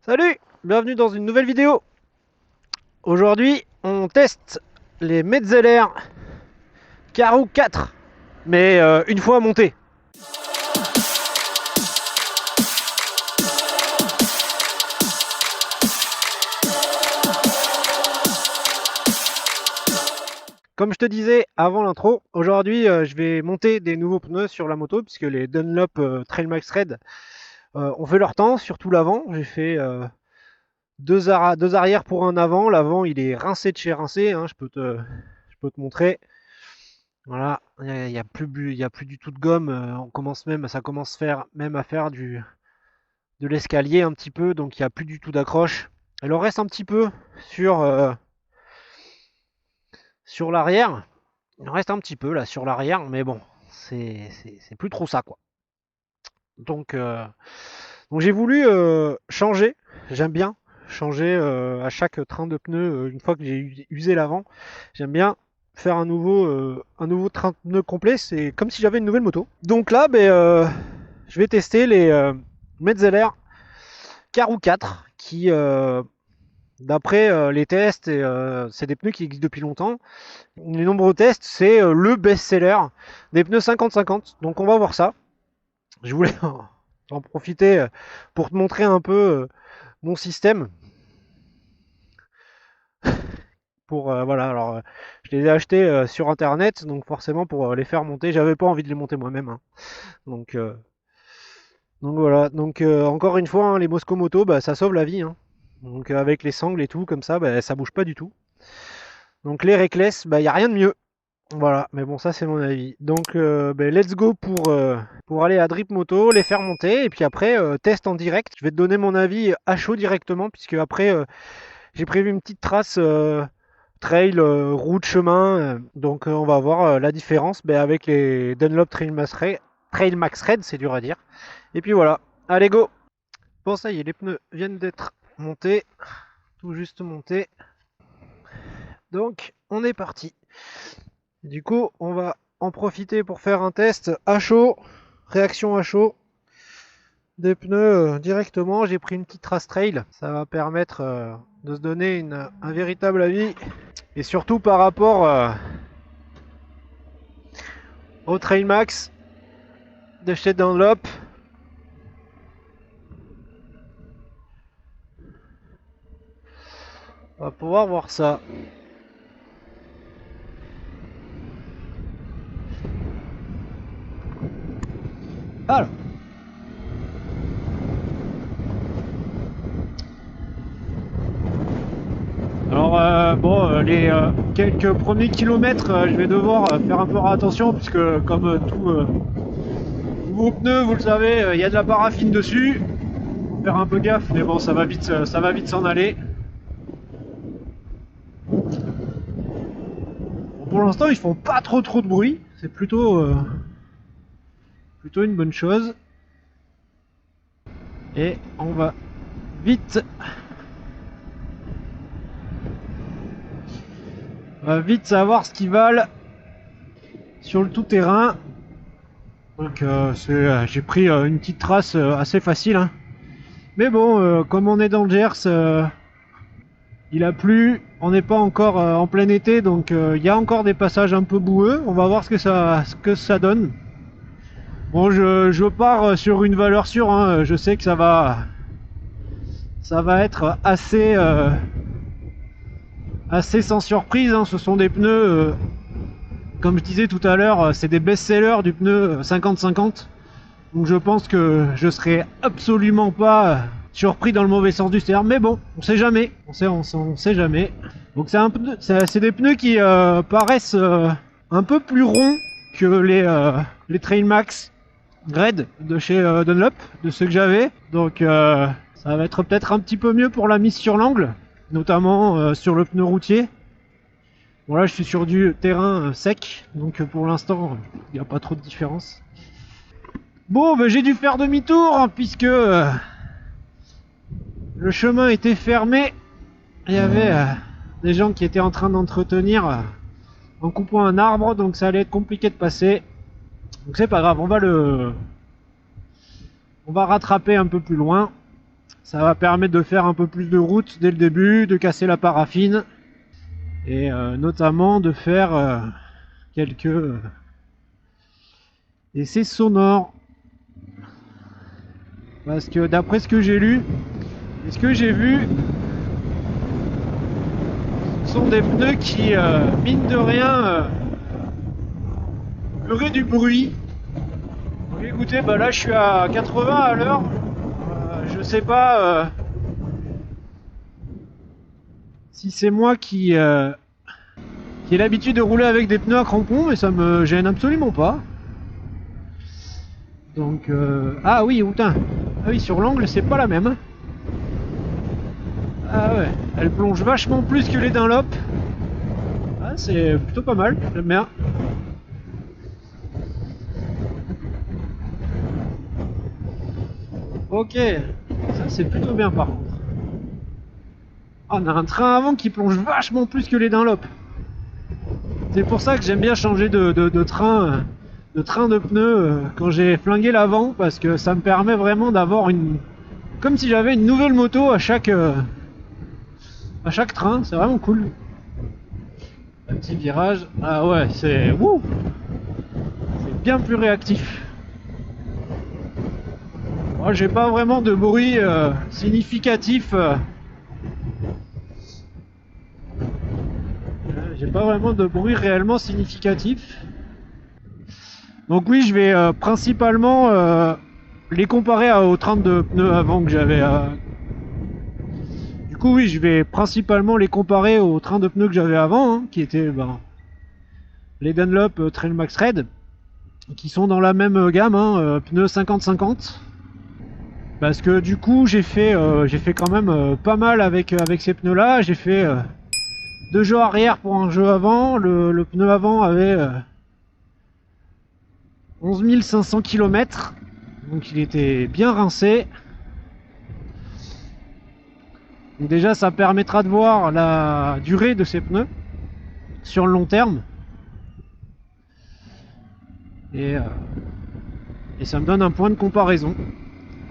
Salut, bienvenue dans une nouvelle vidéo. Aujourd'hui, on teste les Metzeler Karoo 4, mais une fois monté. Comme je te disais avant l'intro, aujourd'hui je vais monter des nouveaux pneus sur la moto puisque les Dunlop Trail Max Red ont fait leur temps, surtout l'avant. J'ai fait deux arrières pour un avant. L'avant il est rincé de chez rincé, hein, je peux te montrer. Voilà, il y a plus du tout de gomme. Ça commence même à faire de l'escalier un petit peu, donc il n'y a plus du tout d'accroche. Elle en reste un petit peu sur, sur l'arrière. Il en reste un petit peu là sur l'arrière, mais bon, c'est plus trop ça quoi. Donc, euh, donc j'ai voulu changer. J'aime bien changer à chaque train de pneus une fois que j'ai usé l'avant. J'aime bien faire un nouveau train de pneus complet. C'est comme si j'avais une nouvelle moto. Donc là, je vais tester les Metzeler Karoo 4 qui, d'après les tests, c'est des pneus qui existent depuis longtemps. Les nombreux tests, c'est le best-seller des pneus 50-50. Donc on va voir ça. Je voulais en profiter pour te montrer un peu mon système. Voilà, alors je les ai achetés sur internet, donc forcément pour les faire monter, j'avais pas envie de les monter moi-même, hein. Donc, euh, donc voilà, encore une fois, hein, les Moscow Moto, bah, ça sauve la vie, hein. Donc avec les sangles et tout, comme ça, bah, ça bouge pas du tout. Donc les Reckless, bah, y a rien de mieux. Voilà, mais bon, ça c'est mon avis. Donc let's go pour aller à Drip Moto, les faire monter, et puis après, test en direct. Je vais te donner mon avis à chaud directement, puisque après, j'ai prévu une petite trace trail, route, chemin. On va voir la différence avec les Dunlop Trail Max Red, c'est dur à dire. Et puis voilà, allez go. Bon, ça y est, les pneus viennent d'être montés, tout juste montés. Donc, on est parti. Du coup, on va en profiter pour faire un test à chaud, réaction à chaud des pneus directement. J'ai pris une petite trace trail, ça va permettre de se donner un véritable avis. Et surtout par rapport au Trail Max de chez Dunlop. On va pouvoir voir ça. Alors, les quelques premiers kilomètres, je vais devoir faire un peu attention puisque comme tout nouveau pneu, vous le savez, il y a de la paraffine dessus. Faut faire un peu gaffe, mais bon, ça va vite s'en aller. Bon, pour l'instant, ils font pas trop de bruit. C'est plutôt une bonne chose. Et on va vite savoir ce qu'ils valent sur le tout-terrain. Donc j'ai pris une petite trace assez facile, hein. Mais bon, comme on est dans le Gers, il a plu, on n'est pas encore en plein été, donc il y a encore des passages un peu boueux. On va voir ce que ça donne. Bon, je pars sur une valeur sûre, hein. Je sais que ça va être assez sans surprise, hein. Ce sont des pneus, comme je disais tout à l'heure, c'est des best-sellers du pneu 50-50. Donc je pense que je serai absolument pas surpris dans le mauvais sens du terme. Mais bon, on sait jamais. On sait jamais. Donc c'est des pneus qui paraissent un peu plus ronds que les Trail Max Red de chez Dunlop, de ceux que j'avais. Donc ça va être peut-être un petit peu mieux pour la mise sur l'angle, notamment sur le pneu routier. Bon là je suis sur du terrain sec, donc pour l'instant il n'y a pas trop de différence. Bon, j'ai dû faire demi-tour, hein, puisque le chemin était fermé. Il y avait des gens qui étaient en train d'entretenir en coupant un arbre, donc ça allait être compliqué de passer. Donc c'est pas grave, on va rattraper un peu plus loin. Ça va permettre de faire un peu plus de route dès le début, de casser la paraffine et notamment de faire quelques essais sonores. Parce que d'après ce que j'ai lu et ce que j'ai vu, ce sont des pneus qui, mine de rien, feraient du bruit. Donc écoutez, bah là je suis à 80 à l'heure. Je sais pas si c'est moi qui ai l'habitude de rouler avec des pneus à crampons, mais ça me gêne absolument pas. Donc ah oui, putain. Ah oui, sur l'angle c'est pas la même. Ah ouais, elle plonge vachement plus que les Dunlop. Ah, c'est plutôt pas mal, j'aime bien. Ok, ça c'est plutôt bien par contre. Ah, on a un train avant qui plonge vachement plus que les Dunlop. C'est pour ça que j'aime bien changer de train, de pneus quand j'ai flingué l'avant, parce que ça me permet vraiment d'avoir une... comme si j'avais une nouvelle moto à chaque train, c'est vraiment cool. Un petit virage, ah ouais, c'est... Wouh, c'est bien plus réactif. Moi, j'ai pas vraiment de bruit significatif. J'ai pas vraiment de bruit réellement significatif. Donc oui, je vais principalement les comparer aux trains de pneus avant que j'avais. Du coup, oui, je vais principalement les comparer aux trains de pneus que j'avais avant, hein, qui étaient les Dunlop Trail Max Red, qui sont dans la même gamme, hein, pneus 50-50. Parce que du coup, j'ai fait quand même pas mal avec ces pneus-là. J'ai fait 2 jeux arrière pour un jeu avant. Le pneu avant avait 11 500 km, donc il était bien rincé. Donc déjà, ça permettra de voir la durée de ces pneus sur le long terme. Et ça me donne un point de comparaison.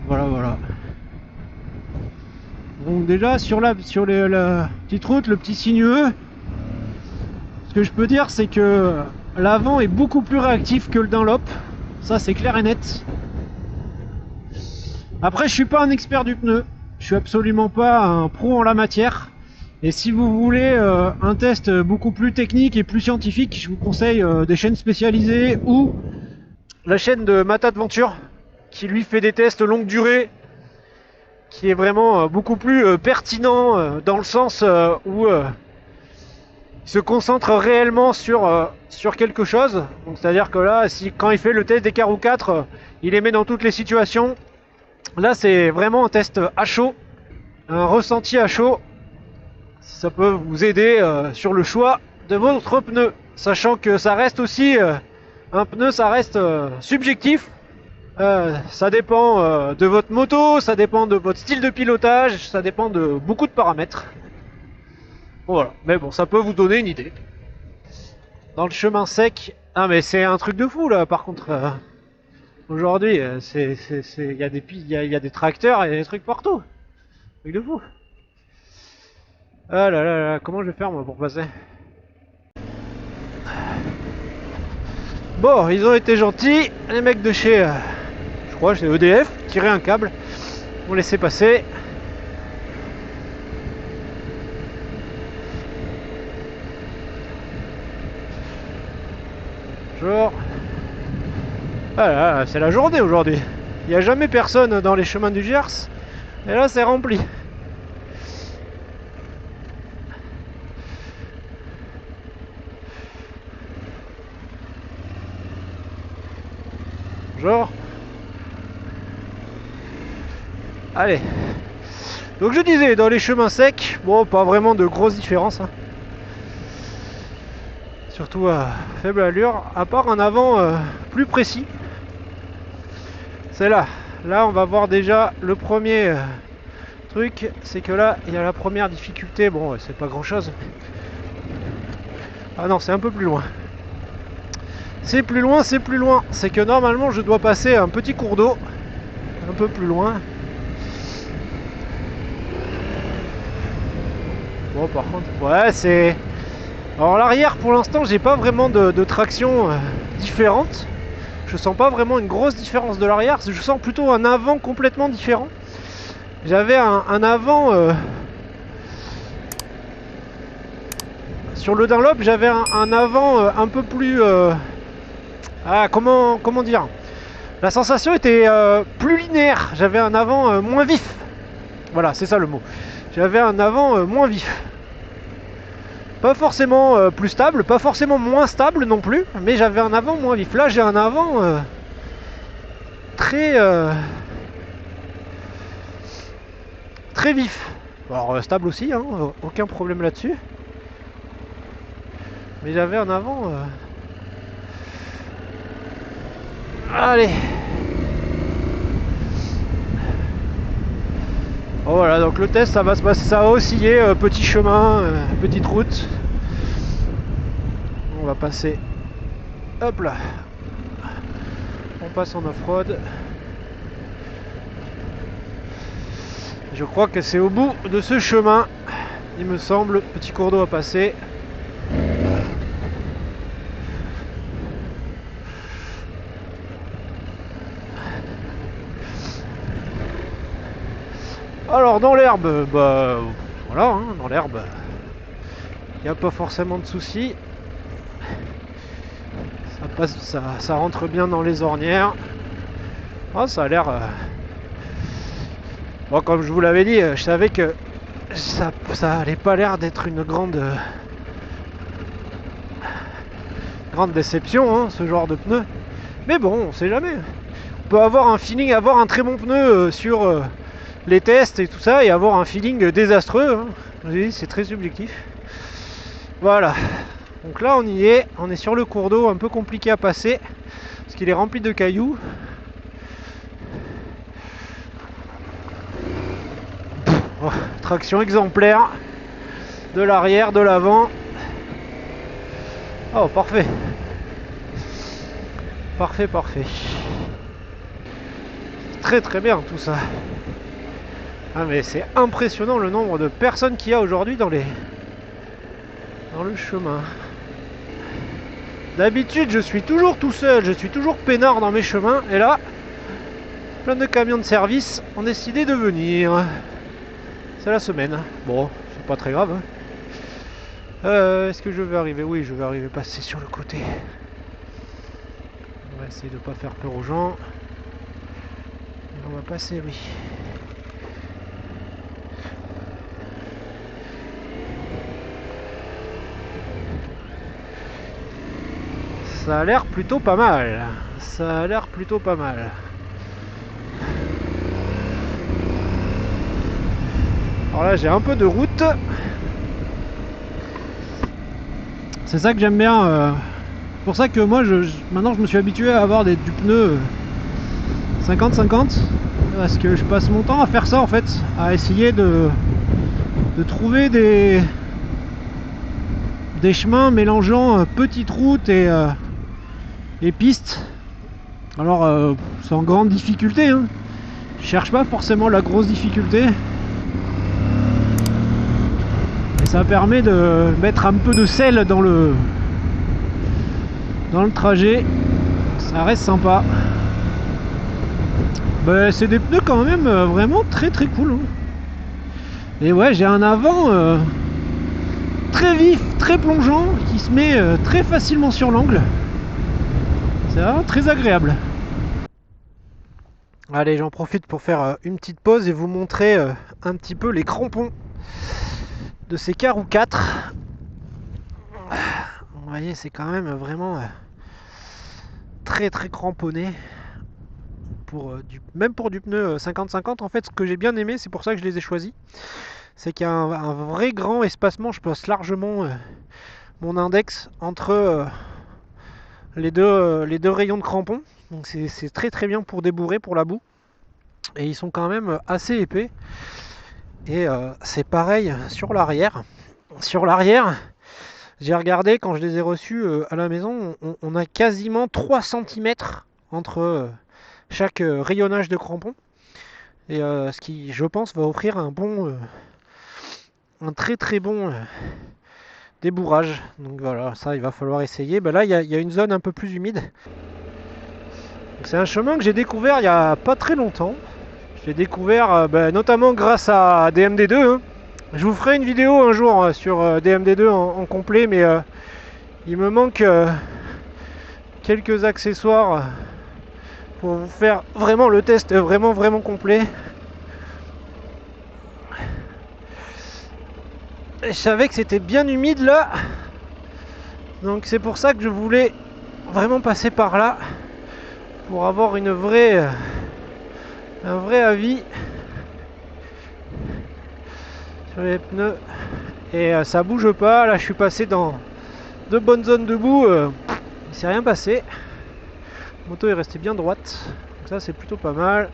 Voilà, voilà. Donc déjà, sur la petite route, le petit sinueux, ce que je peux dire, c'est que l'avant est beaucoup plus réactif que le Dunlop. Ça, c'est clair et net. Après, je suis pas un expert du pneu. Je suis absolument pas un pro en la matière. Et si vous voulez un test beaucoup plus technique et plus scientifique, je vous conseille des chaînes spécialisées ou la chaîne de Matt Adventure, qui lui fait des tests longue durée, qui est vraiment beaucoup plus pertinent dans le sens où il se concentre réellement sur quelque chose. C'est-à-dire que là, quand il fait le test des Karoo 4, il les met dans toutes les situations. Là, c'est vraiment un test à chaud, un ressenti à chaud. Ça peut vous aider sur le choix de votre pneu, sachant que ça reste aussi un pneu, ça reste subjectif. Ça dépend de votre moto, ça dépend de votre style de pilotage, ça dépend de beaucoup de paramètres. Voilà, mais bon, ça peut vous donner une idée. Dans le chemin sec, ah mais c'est un truc de fou là, par contre. Aujourd'hui, il y a des tracteurs et des trucs partout. Truc de fou. Ah là là là, comment je vais faire moi pour passer? Bon, ils ont été gentils, les mecs de chez, je crois, chez EDF, tirer un câble, on laissé passer. Bonjour. Ah là, c'est la journée aujourd'hui. Il n'y a jamais personne dans les chemins du Gers, et là c'est rempli. Bonjour. Allez. Donc je disais, dans les chemins secs, bon, pas vraiment de grosses différences. Hein. Surtout à faible allure, à part un avant plus précis. C'est là. Là, on va voir déjà le premier truc, c'est que là, il y a la première difficulté. Bon, c'est pas grand-chose. Ah non, c'est un peu plus loin. C'est plus loin, c'est plus loin. C'est que normalement, je dois passer un petit cours d'eau un peu plus loin. Bon, par contre, ouais, c'est... Alors l'arrière, pour l'instant, j'ai pas vraiment de traction différente. Je sens pas vraiment une grosse différence de l'arrière. Je sens plutôt un avant complètement différent. J'avais un avant... sur le Dunlop, j'avais un avant un peu plus... comment dire? La sensation était plus linéaire. J'avais un avant moins vif. Voilà, c'est ça le mot. J'avais un avant moins vif. Pas forcément plus stable, pas forcément moins stable non plus, mais j'avais un avant moins vif. Là, j'ai un avant très très vif. Alors stable aussi, hein, aucun problème là-dessus. Mais j'avais un avant. Allez. Oh, voilà, donc le test, ça va se passer, ça va osciller, petit chemin, petite route. On va passer. Hop là. On passe en off-road. Je crois que c'est au bout de ce chemin, il me semble, petit cours d'eau à passer. Alors dans l'herbe, bah voilà, hein, dans l'herbe, il n'y a pas forcément de soucis. Ça passe, ça rentre bien dans les ornières. Oh, ça a l'air. Bon, comme je vous l'avais dit, je savais que ça allait pas l'air d'être une grande déception, hein, ce genre de pneu. Mais bon, on sait jamais. On peut avoir un feeling, avoir un très bon pneu sur les tests et tout ça, et avoir un feeling désastreux. Hein. Je vous ai dit, c'est très subjectif. Voilà. Donc là, on est sur le cours d'eau, un peu compliqué à passer, parce qu'il est rempli de cailloux. Oh, traction exemplaire de l'arrière, de l'avant. Oh, parfait. Parfait, parfait. Très très bien tout ça. Ah, mais c'est impressionnant le nombre de personnes qu'il y a aujourd'hui dans le chemin. D'habitude, je suis toujours tout seul, je suis toujours peinard dans mes chemins, et là, plein de camions de service ont décidé de venir. C'est la semaine. Bon, c'est pas très grave. Est-ce que je vais arriver? Oui, je vais arriver à passer sur le côté. On va essayer de ne pas faire peur aux gens. On va passer, oui. Ça a l'air plutôt pas mal. Ça a l'air plutôt pas mal. Alors là, j'ai un peu de route. C'est ça que j'aime bien. C'est pour ça que moi, maintenant, je me suis habitué à avoir du pneu 50-50. Parce que je passe mon temps à faire ça, en fait. À essayer de trouver des chemins mélangeant petites routes et pistes. Alors, c'est en grande difficulté. Hein. Je cherche pas forcément la grosse difficulté. Ça permet de mettre un peu de sel dans le trajet. Ça reste sympa. Ben, c'est des pneus quand même vraiment très très cool. Hein. Et ouais, j'ai un avant très vif, très plongeant, qui se met très facilement sur l'angle. C'est vraiment très agréable. Allez, j'en profite pour faire une petite pause et vous montrer un petit peu les crampons de ces Karoo 4. Vous voyez, c'est quand même vraiment très très cramponné. Même pour du pneu 50-50, en fait, ce que j'ai bien aimé, c'est pour ça que je les ai choisis, c'est qu'il y a un vrai grand espacement. Je place largement mon index entre les deux rayons de crampons. Donc c'est très très bien pour débourrer, pour la boue. Et ils sont quand même assez épais. Et c'est pareil sur l'arrière. Sur l'arrière, j'ai regardé quand je les ai reçus à la maison, on a quasiment 3 cm entre chaque rayonnage de crampons. Et ce qui, je pense, va offrir un bon un très très bon débourrage. Donc voilà, ça il va falloir essayer. Ben là il y a une zone un peu plus humide. C'est un chemin que j'ai découvert il y a pas très longtemps. Je l'ai découvert notamment grâce à DMD2. Hein. Je vous ferai une vidéo un jour sur DMD2 en complet, mais il me manque quelques accessoires pour vous faire vraiment le test vraiment complet. Je savais que c'était bien humide là, donc c'est pour ça que je voulais vraiment passer par là pour avoir un vrai avis sur les pneus. Et ça bouge pas. Là, je suis passé dans de bonnes zones de boue. Il s'est rien passé. La moto est restée bien droite. Donc ça, c'est plutôt pas mal.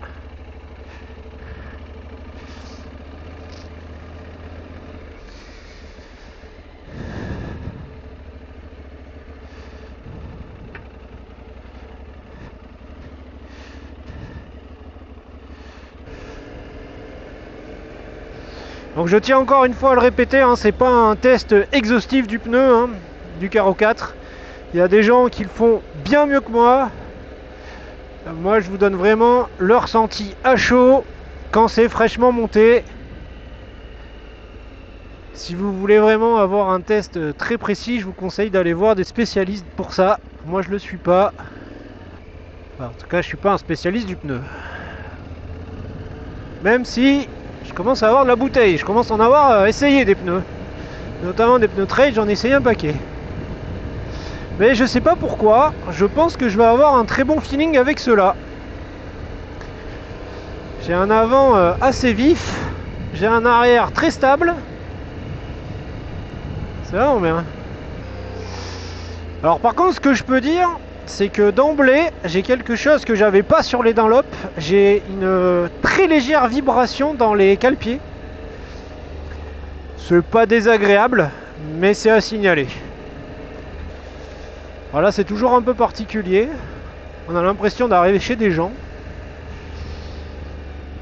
Donc je tiens encore une fois à le répéter, hein, c'est pas un test exhaustif du pneu, hein, du Carro 4. Il y a des gens qui le font bien mieux que moi. Moi je vous donne vraiment le ressenti à chaud quand c'est fraîchement monté. Si vous voulez vraiment avoir un test très précis, je vous conseille d'aller voir des spécialistes pour ça. Moi je le suis pas. Enfin, en tout cas je suis pas un spécialiste du pneu. Même si je commence à avoir de la bouteille, je commence à en avoir essayé des pneus. Notamment des pneus trail, j'en ai essayé un paquet. Mais je sais pas pourquoi, je pense que je vais avoir un très bon feeling avec ceux-là. J'ai un avant assez vif, j'ai un arrière très stable. C'est vraiment bien. Alors par contre, ce que je peux dire, c'est que d'emblée, j'ai quelque chose que j'avais pas sur les Dunlop. J'ai une très légère vibration dans les cale-pieds. C'est pas désagréable, mais c'est à signaler. Voilà, c'est toujours un peu particulier. On a l'impression d'arriver chez des gens.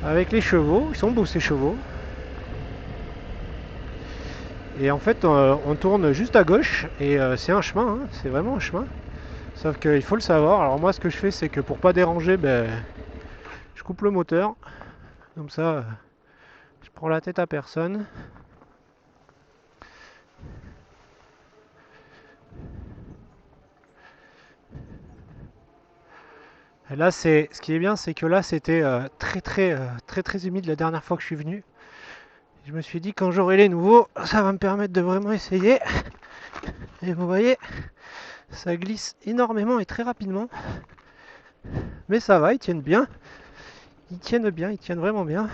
Avec les chevaux, ils sont beaux ces chevaux. Et en fait, on tourne juste à gauche et c'est un chemin, hein, c'est vraiment un chemin. Sauf qu'il faut le savoir. Alors moi, ce que je fais, c'est que pour pas déranger, je coupe le moteur. Comme ça, je prends la tête à personne. Et là, ce qui est bien, c'est que là, c'était très humide la dernière fois que je suis venu. Je me suis dit, quand j'aurai les nouveaux, ça va me permettre de vraiment essayer. Et vous voyez, ça glisse énormément et très rapidement. Mais ça va, ils tiennent bien. Ils tiennent vraiment bien.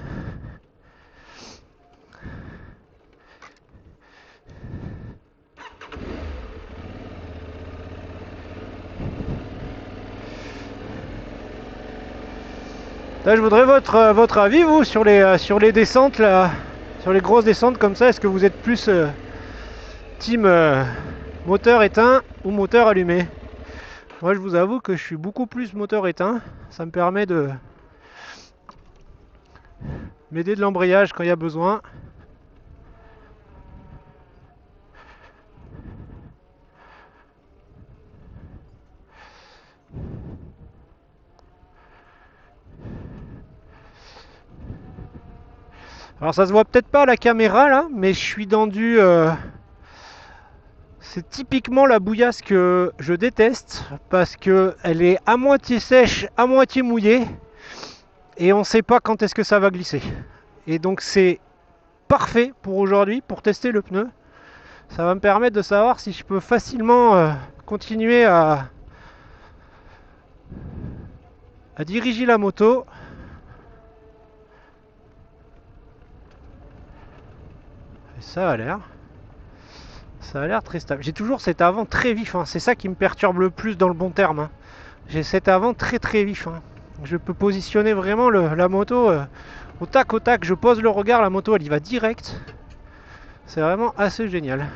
Là, je voudrais votre avis, vous, sur les descentes, là, sur les grosses descentes comme ça. Est-ce que vous êtes plus team moteur éteint ou moteur allumé? Moi, je vous avoue que je suis beaucoup plus moteur éteint. Ça me permet de m'aider de l'embrayage quand il y a besoin. Alors, ça se voit peut-être pas à la caméra, là, mais je suis dans du... c'est typiquement la bouillasse que je déteste parce que elle est à moitié sèche, à moitié mouillée et on ne sait pas quand est-ce que ça va glisser. Et donc c'est parfait pour aujourd'hui pour tester le pneu. Ça va me permettre de savoir si je peux facilement continuer à diriger la moto. Et ça a l'air. Ça a l'air très stable. J'ai toujours cet avant très vif, hein. C'est ça qui me perturbe le plus dans le bon terme. Hein. J'ai cet avant très vif. Hein. Je peux positionner vraiment la moto au tac, je pose le regard, la moto elle y va direct. C'est vraiment assez génial.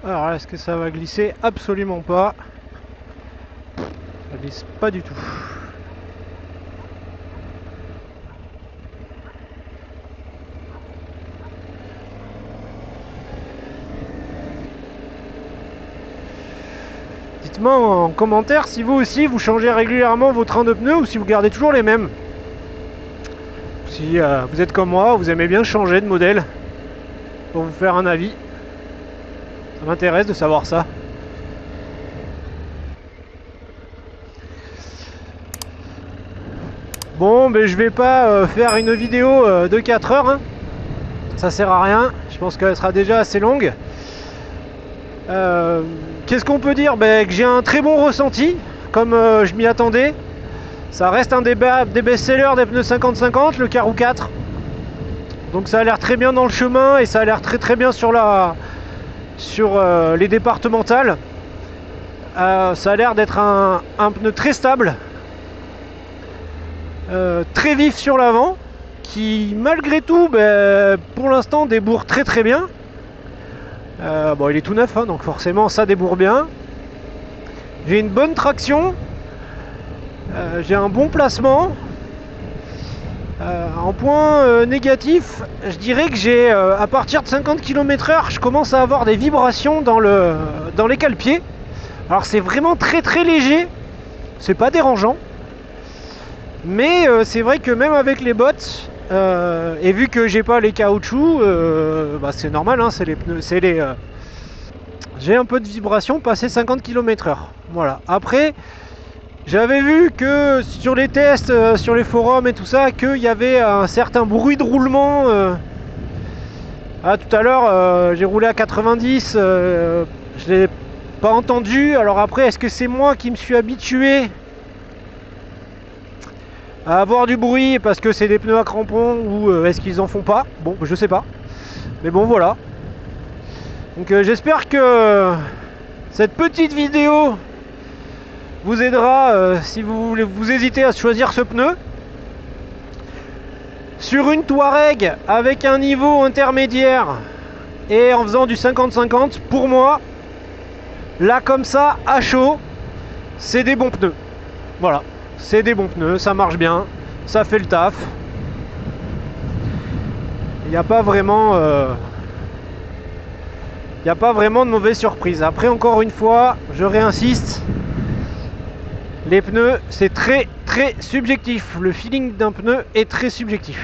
Alors là, est-ce que ça va glisser? Absolument pas. Ça glisse pas du tout. Dites-moi en commentaire si vous aussi vous changez régulièrement vos trains de pneus ou si vous gardez toujours les mêmes. Si vous êtes comme moi, vous aimez bien changer de modèle pour vous faire un avis. Ça m'intéresse de savoir ça. Bon, mais je vais pas faire une vidéo de 4 heures. Hein. Ça sert à rien. Je pense qu'elle sera déjà assez longue. Qu'est-ce qu'on peut dire? Que j'ai un très bon ressenti, comme je m'y attendais. Ça reste un des best-sellers des pneus 50-50, le Karoo 4. Donc ça a l'air très bien dans le chemin et ça a l'air très bien sur les départementales. Ça a l'air d'être un pneu très stable, très vif sur l'avant, qui malgré tout, pour l'instant débourre très bien. Bon, il est tout neuf, hein, donc forcément ça débourre bien. J'ai une bonne traction, j'ai un bon placement. En point négatif, je dirais que j'ai à partir de 50 km/h, je commence à avoir des vibrations dans les cale-pieds. Alors c'est vraiment très léger, c'est pas dérangeant, mais c'est vrai que même avec les bottes, et vu que j'ai pas les caoutchoucs, c'est normal, hein, c'est les pneus, j'ai un peu de vibration passé 50 km/h. Voilà. Après, j'avais vu que sur les tests, sur les forums et tout ça, qu'il y avait un certain bruit de roulement. Tout à l'heure, j'ai roulé à 90, je l'ai pas entendu. Alors après, est-ce que c'est moi qui me suis habitué à avoir du bruit parce que c'est des pneus à crampons ou est-ce qu'ils en font pas? Bon, je sais pas. Mais bon, voilà. Donc j'espère que cette petite vidéo vous aidera si vous hésitez à choisir ce pneu. Sur une Touareg avec un niveau intermédiaire et en faisant du 50-50, pour moi, là comme ça, à chaud, c'est des bons pneus. Voilà, c'est des bons pneus, ça marche bien, ça fait le taf. Il n'y a pas vraiment... Il n'y a pas vraiment de mauvaise surprise. Après, encore une fois, je réinsiste, les pneus, c'est très subjectif. Le feeling d'un pneu est très subjectif.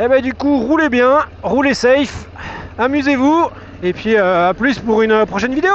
Et du coup, roulez bien, roulez safe, amusez-vous, et puis à plus pour une prochaine vidéo.